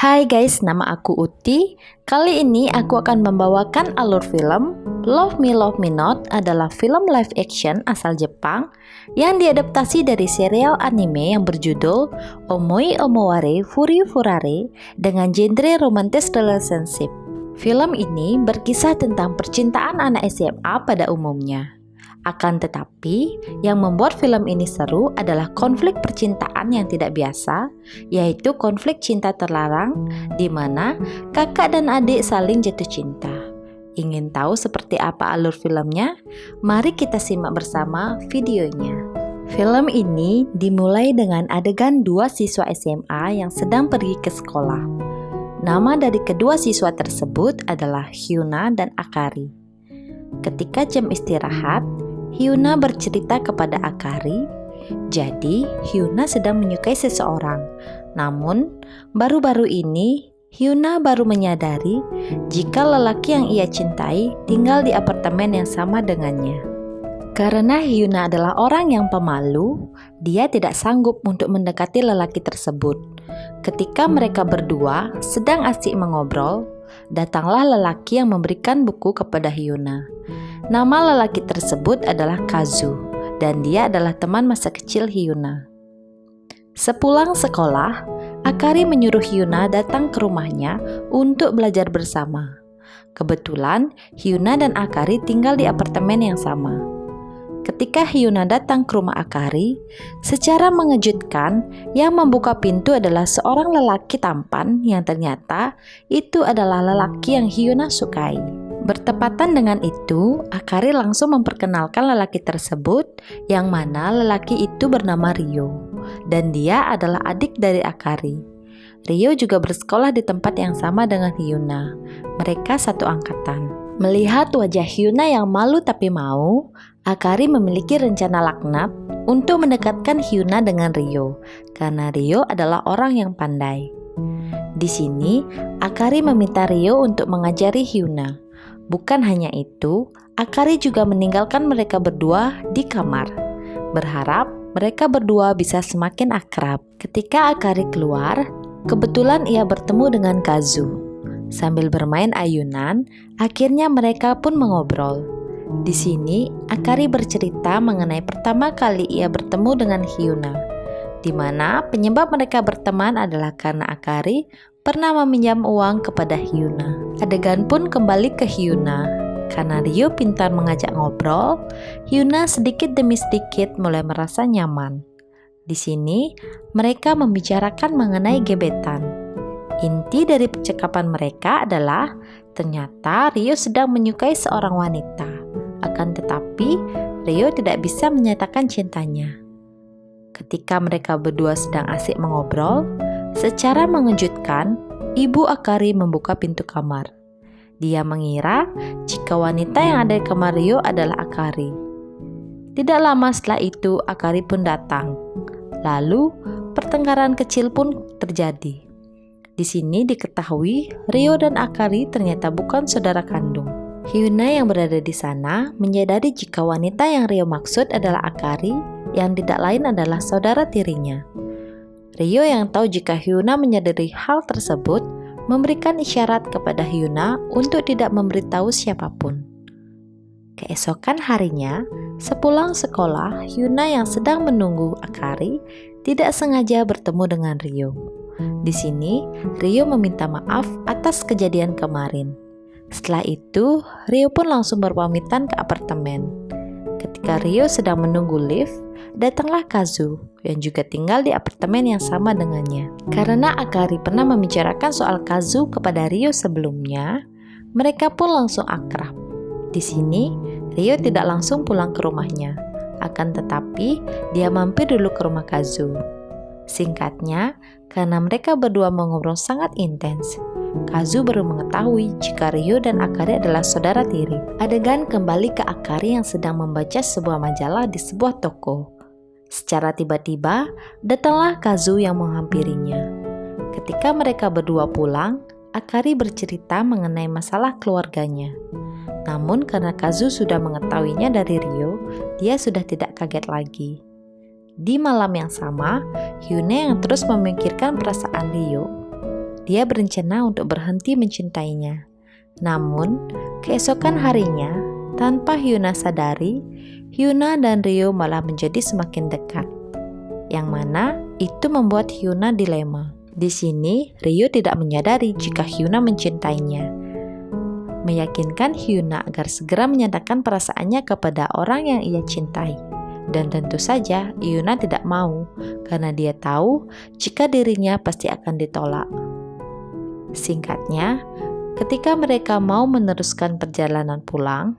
Hai guys, nama aku Uti. Kali ini aku akan membawakan alur film Love Me Love Me Not adalah film live action asal Jepang yang diadaptasi dari serial anime yang berjudul Omoi Omoware Furi Furare dengan genre romantis relationship. Film ini berkisah tentang percintaan anak SMA pada umumnya. Akan tetapi, yang membuat film ini seru adalah konflik percintaan yang tidak biasa, yaitu konflik cinta terlarang, di mana kakak dan adik saling jatuh cinta. Ingin tahu seperti apa alur filmnya? Mari kita simak bersama videonya. Film ini dimulai dengan adegan dua siswa SMA yang sedang pergi ke sekolah. Nama dari kedua siswa tersebut adalah Hyuna dan Akari. Ketika jam istirahat, Hyuna bercerita kepada Akari, jadi Hyuna sedang menyukai seseorang. Namun, baru-baru ini Hyuna baru menyadari jika lelaki yang ia cintai tinggal di apartemen yang sama dengannya. Karena Hyuna adalah orang yang pemalu, dia tidak sanggup untuk mendekati lelaki tersebut. Ketika mereka berdua sedang asik mengobrol, datanglah lelaki yang memberikan buku kepada Hyuna. Nama lelaki tersebut adalah Kazu, dan dia adalah teman masa kecil Hyuna. Sepulang sekolah, Akari menyuruh Hyuna datang ke rumahnya untuk belajar bersama. Kebetulan, Hyuna dan Akari tinggal di apartemen yang sama. Ketika Hyuna datang ke rumah Akari, secara mengejutkan, yang membuka pintu adalah seorang lelaki tampan yang ternyata itu adalah lelaki yang Hyuna sukai. Bertepatan dengan itu, Akari langsung memperkenalkan lelaki tersebut, yang mana lelaki itu bernama Ryo, dan dia adalah adik dari Akari. Ryo juga bersekolah di tempat yang sama dengan Hyuna. Mereka satu angkatan. Melihat wajah Hyuna yang malu tapi mau, Akari memiliki rencana laknat untuk mendekatkan Hyuna dengan Ryo, karena Ryo adalah orang yang pandai. Di sini, Akari meminta Ryo untuk mengajari Hyuna. Bukan hanya itu, Akari juga meninggalkan mereka berdua di kamar, berharap mereka berdua bisa semakin akrab. Ketika Akari keluar, kebetulan ia bertemu dengan Kazu. Sambil bermain ayunan, akhirnya mereka pun mengobrol. Di sini, Akari bercerita mengenai pertama kali ia bertemu dengan Hyuna, di mana penyebab mereka berteman adalah karena Akari pernah meminjam uang kepada Hyuna. Adegan pun kembali ke Hyuna. Karena Ryo pintar mengajak ngobrol, Hyuna sedikit demi sedikit mulai merasa nyaman. Di sini, mereka membicarakan mengenai gebetan. Inti dari percakapan mereka adalah ternyata Ryo sedang menyukai seorang wanita. Akan tetapi, Ryo tidak bisa menyatakan cintanya. Ketika mereka berdua sedang asik mengobrol, secara mengejutkan, ibu Akari membuka pintu kamar. Dia mengira jika wanita yang ada di kamar Ryo adalah Akari. Tidak lama setelah itu, Akari pun datang. Lalu, pertengkaran kecil pun terjadi. Di sini diketahui Ryo dan Akari ternyata bukan saudara kandung. Hyuna yang berada di sana menyadari jika wanita yang Ryo maksud adalah Akari, yang tidak lain adalah saudara tirinya. Ryo yang tahu jika Hyuna menyadari hal tersebut, memberikan isyarat kepada Hyuna untuk tidak memberitahu siapapun. Keesokan harinya, sepulang sekolah, Hyuna yang sedang menunggu Akari tidak sengaja bertemu dengan Ryo. Di sini, Ryo meminta maaf atas kejadian kemarin. Setelah itu, Ryo pun langsung berpamitan ke apartemen. Ketika Ryo sedang menunggu lift, datanglah Kazu yang juga tinggal di apartemen yang sama dengannya. Karena Akari pernah membicarakan soal Kazu kepada Ryo sebelumnya, mereka pun langsung akrab. Di sini, Ryo tidak langsung pulang ke rumahnya, akan tetapi dia mampir dulu ke rumah Kazu. Singkatnya, karena mereka berdua mengobrol sangat intens, Kazu baru mengetahui jika Ryo dan Akari adalah saudara tiri. Adegan kembali ke Akari yang sedang membaca sebuah majalah di sebuah toko. Secara tiba-tiba, datanglah Kazu yang menghampirinya. Ketika mereka berdua pulang, Akari bercerita mengenai masalah keluarganya. Namun karena Kazu sudah mengetahuinya dari Ryo, dia sudah tidak kaget lagi. Di malam yang sama, Hyuna yang terus memikirkan perasaan Ryo dia berencana untuk berhenti mencintainya. Namun, keesokan harinya, tanpa Hyuna sadari, Hyuna dan Ryo malah menjadi semakin dekat. Yang mana itu membuat Hyuna dilema. Di sini, Ryo tidak menyadari jika Hyuna mencintainya. Meyakinkan Hyuna agar segera menyatakan perasaannya kepada orang yang ia cintai. Dan tentu saja Hyuna tidak mau, karena dia tahu jika dirinya pasti akan ditolak. Singkatnya, ketika mereka mau meneruskan perjalanan pulang,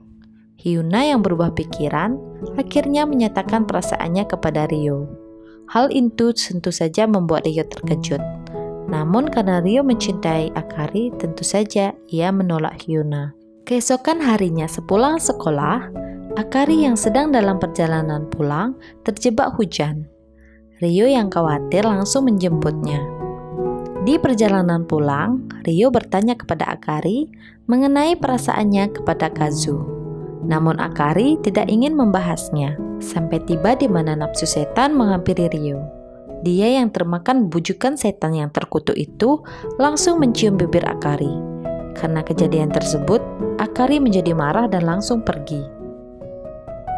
Hyuna yang berubah pikiran akhirnya menyatakan perasaannya kepada Ryo. Hal itu tentu saja membuat Ryo terkejut. Namun karena Ryo mencintai Akari, tentu saja ia menolak Hyuna. Keesokan harinya sepulang sekolah, Akari yang sedang dalam perjalanan pulang terjebak hujan. Ryo yang khawatir langsung menjemputnya. Di perjalanan pulang, Ryo bertanya kepada Akari mengenai perasaannya kepada Kazu. Namun Akari tidak ingin membahasnya. Sampai tiba di mana nafsu setan menghampiri Ryo. Dia yang termakan bujukan setan yang terkutuk itu langsung mencium bibir Akari. Karena kejadian tersebut, Akari menjadi marah dan langsung pergi.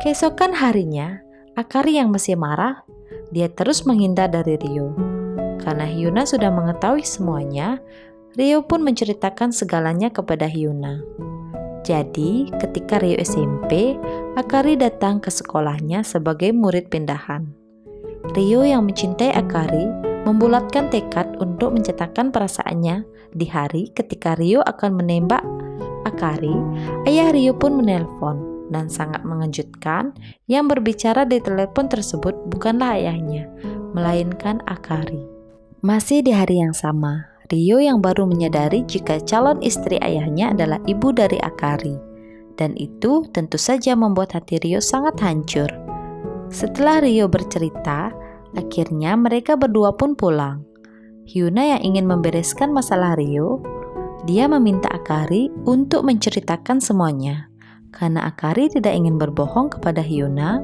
Keesokan harinya, Akari yang masih marah, dia terus menghindar dari Ryo. Karena Hyuna sudah mengetahui semuanya, Ryo pun menceritakan segalanya kepada Hyuna. Jadi, ketika Ryo SMP, Akari datang ke sekolahnya sebagai murid pindahan. Ryo yang mencintai Akari membulatkan tekad untuk mencetakkan perasaannya di hari ketika Ryo akan menembak Akari. Ayah Ryo pun menelpon dan sangat mengejutkan, yang berbicara di telepon tersebut bukanlah ayahnya, melainkan Akari. Masih di hari yang sama, Ryo yang baru menyadari jika calon istri ayahnya adalah ibu dari Akari. Dan itu tentu saja membuat hati Ryo sangat hancur. Setelah Ryo bercerita, akhirnya mereka berdua pun pulang. Hyuna yang ingin membereskan masalah Ryo, dia meminta Akari untuk menceritakan semuanya. Karena Akari tidak ingin berbohong kepada Hyuna,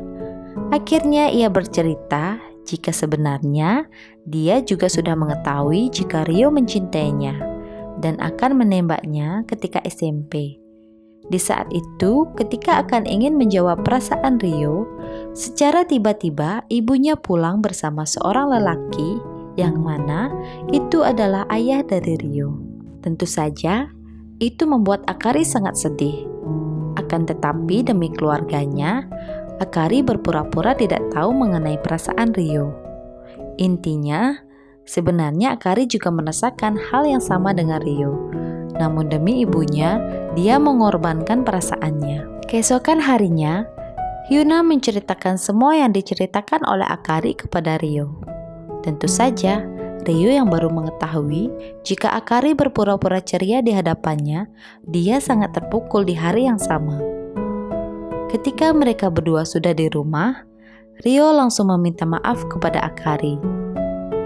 akhirnya ia bercerita jika sebenarnya dia juga sudah mengetahui jika Ryo mencintainya dan akan menembaknya ketika SMP. Di saat itu, ketika akan ingin menjawab perasaan Ryo, secara tiba-tiba ibunya pulang bersama seorang lelaki yang mana itu adalah ayah dari Ryo. Tentu saja, itu membuat Akari sangat sedih. Akan tetapi demi keluarganya, Akari berpura-pura tidak tahu mengenai perasaan Ryo. Intinya, sebenarnya Akari juga merasakan hal yang sama dengan Ryo. Namun demi ibunya, dia mengorbankan perasaannya. Keesokan harinya, Hyuna menceritakan semua yang diceritakan oleh Akari kepada Ryo. Tentu saja, Ryo yang baru mengetahui jika Akari berpura-pura ceria di hadapannya, dia sangat terpukul di hari yang sama. Ketika mereka berdua sudah di rumah, Ryo langsung meminta maaf kepada Akari.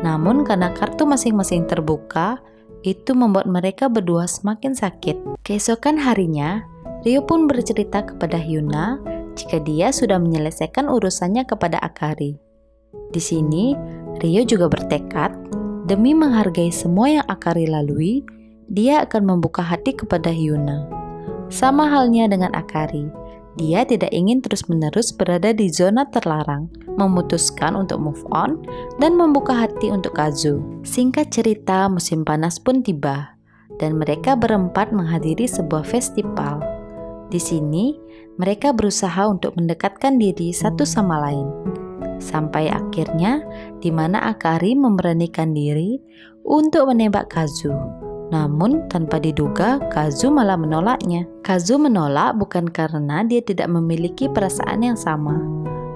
Namun karena kartu masing-masing terbuka, itu membuat mereka berdua semakin sakit. Keesokan harinya, Ryo pun bercerita kepada Hyuna jika dia sudah menyelesaikan urusannya kepada Akari. Di sini, Ryo juga bertekad, demi menghargai semua yang Akari lalui, dia akan membuka hati kepada Hyuna. Sama halnya dengan Akari, dia tidak ingin terus-menerus berada di zona terlarang, memutuskan untuk move on, dan membuka hati untuk Kazu. Singkat cerita, musim panas pun tiba, dan mereka berempat menghadiri sebuah festival. Di sini, mereka berusaha untuk mendekatkan diri satu sama lain. Sampai akhirnya, di mana Akari memberanikan diri untuk menembak Kazu. Namun tanpa diduga, Kazu malah menolaknya. Kazu menolak bukan karena dia tidak memiliki perasaan yang sama,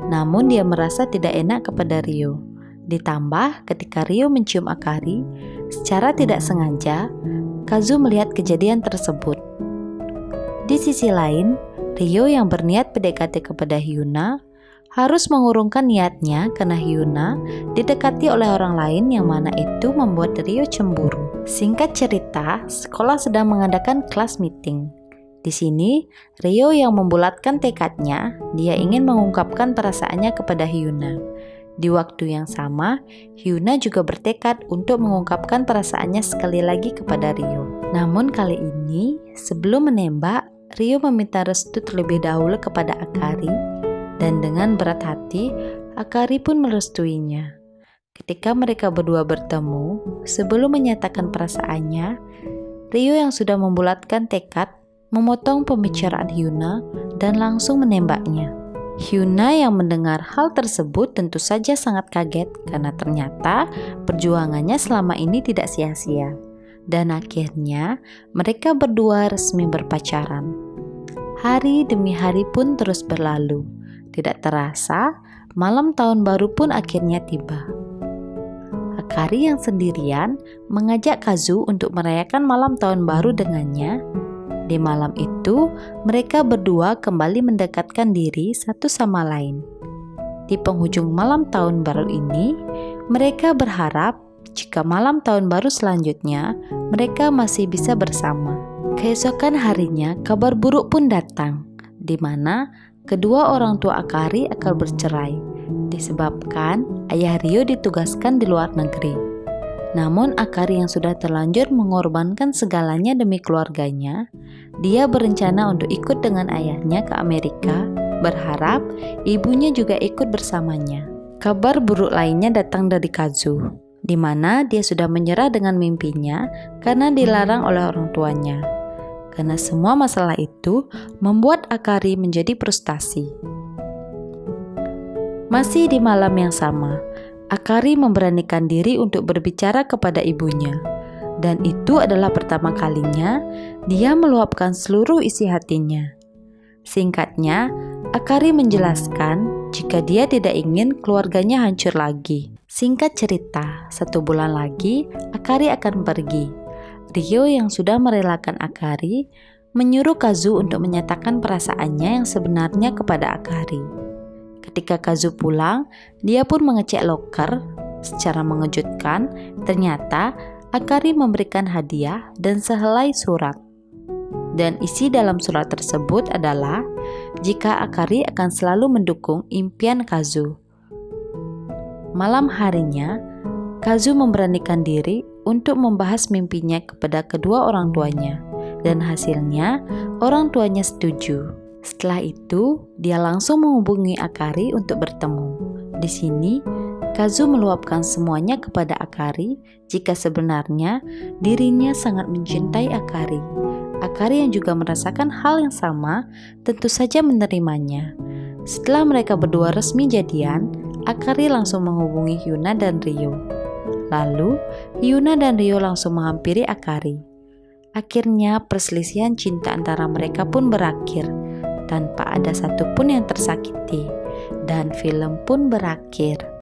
namun dia merasa tidak enak kepada Ryo. Ditambah ketika Ryo mencium Akari, secara tidak sengaja, Kazu melihat kejadian tersebut. Di sisi lain, Ryo yang berniat PDKT kepada Hyuna harus mengurungkan niatnya karena Hyuna didekati oleh orang lain yang mana itu membuat Ryo cemburu. Singkat cerita, sekolah sedang mengadakan kelas meeting. Di sini, Ryo yang membulatkan tekadnya, dia ingin mengungkapkan perasaannya kepada Hyuna. Di waktu yang sama, Hyuna juga bertekad untuk mengungkapkan perasaannya sekali lagi kepada Ryo. Namun kali ini, sebelum menembak, Ryo meminta restu terlebih dahulu kepada Akari, dan dengan berat hati, Akari pun merestuinya. Ketika mereka berdua bertemu, sebelum menyatakan perasaannya, Ryo yang sudah membulatkan tekad memotong pembicaraan Hyuna dan langsung menembaknya. Hyuna yang mendengar hal tersebut tentu saja sangat kaget karena ternyata perjuangannya selama ini tidak sia-sia. Dan akhirnya mereka berdua resmi berpacaran. Hari demi hari pun terus berlalu. Tidak terasa, malam tahun baru pun akhirnya tiba. Akari yang sendirian mengajak Kazu untuk merayakan malam tahun baru dengannya. Di malam itu, mereka berdua kembali mendekatkan diri satu sama lain. Di penghujung malam tahun baru ini, mereka berharap jika malam tahun baru selanjutnya, mereka masih bisa bersama. Keesokan harinya, kabar buruk pun datang, di mana kedua orang tua Akari akan bercerai, disebabkan ayah Ryo ditugaskan di luar negeri. Namun Akari yang sudah terlanjur mengorbankan segalanya demi keluarganya, dia berencana untuk ikut dengan ayahnya ke Amerika, berharap ibunya juga ikut bersamanya. Kabar buruk lainnya datang dari Kazu, di mana dia sudah menyerah dengan mimpinya karena dilarang oleh orang tuanya. Karena semua masalah itu membuat Akari menjadi frustasi. Masih di malam yang sama, Akari memberanikan diri untuk berbicara kepada ibunya, dan itu adalah pertama kalinya dia meluapkan seluruh isi hatinya. Singkatnya, Akari menjelaskan jika dia tidak ingin keluarganya hancur lagi. Singkat cerita, 1 bulan lagi Akari akan pergi. Ryo yang sudah merelakan Akari menyuruh Kazu untuk menyatakan perasaannya yang sebenarnya kepada Akari. Ketika Kazu pulang, dia pun mengecek loker. Secara mengejutkan, ternyata Akari memberikan hadiah dan sehelai surat. Dan isi dalam surat tersebut adalah jika Akari akan selalu mendukung impian Kazu. Malam harinya, Kazu memberanikan diri untuk membahas mimpinya kepada kedua orang tuanya, dan hasilnya orang tuanya setuju. Setelah itu, dia langsung menghubungi Akari untuk bertemu. Di sini, Kazu meluapkan semuanya kepada Akari jika sebenarnya dirinya sangat mencintai Akari. Akari yang juga merasakan hal yang sama tentu saja menerimanya. Setelah mereka berdua resmi jadian, Akari langsung menghubungi Hyuna dan Ryo. Lalu, Hyuna dan Ryo langsung menghampiri Akari. Akhirnya, perselisihan cinta antara mereka pun berakhir tanpa ada satupun yang tersakiti, dan film pun berakhir.